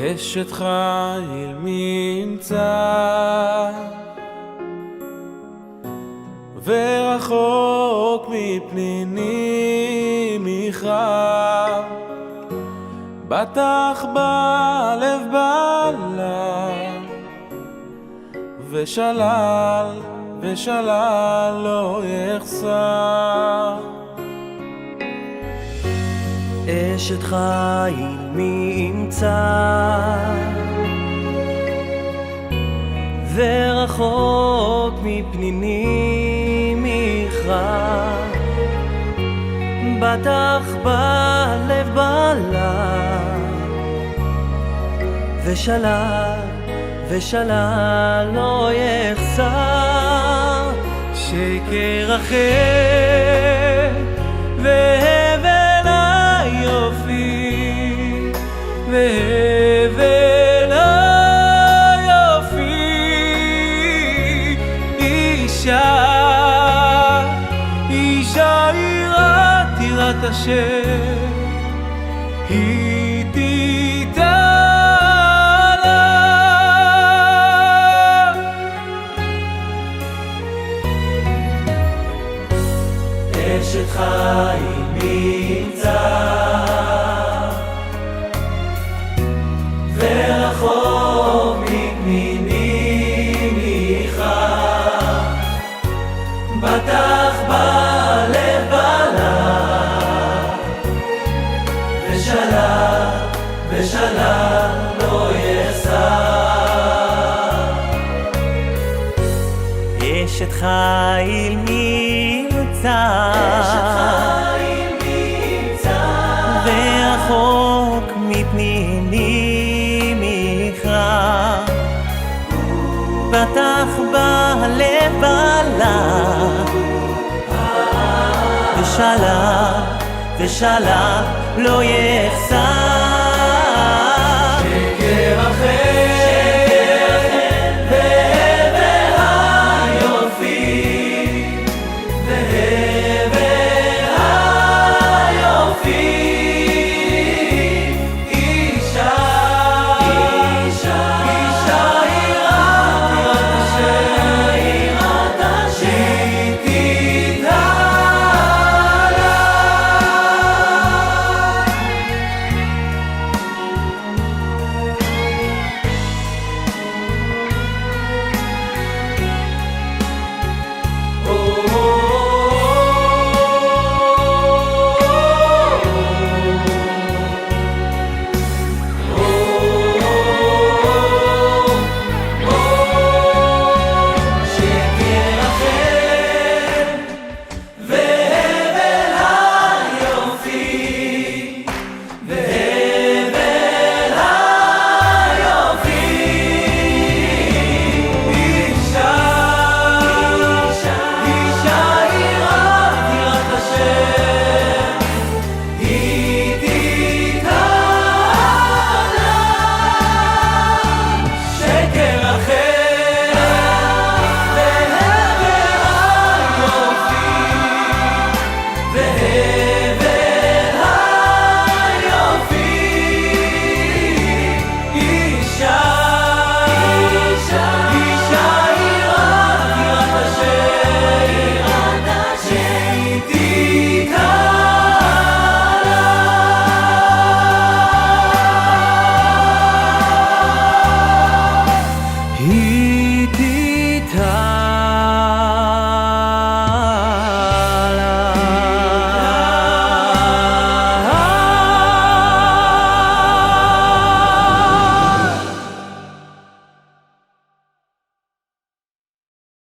אשת חיל ממצא ורחוק מפנינים מכרם, בטח בלב בעלה ושלל לא יחסר. אשת חיל ממצא ורחוק מפנינים מכרם, בטח בלב בעלה ושלל לא יחסר. שקר אחר והבל היופי והבל היופי, אישה יראת השם היא תתעלה. אשת חיל ממצא ורחוק מפנינים מכרם, בטח בלב בעלה ושלל לא יחסר. אשת חיל ממצא ורחוק מפנינים מכרם, בטח בלב בעלה ושלל לא יחסר.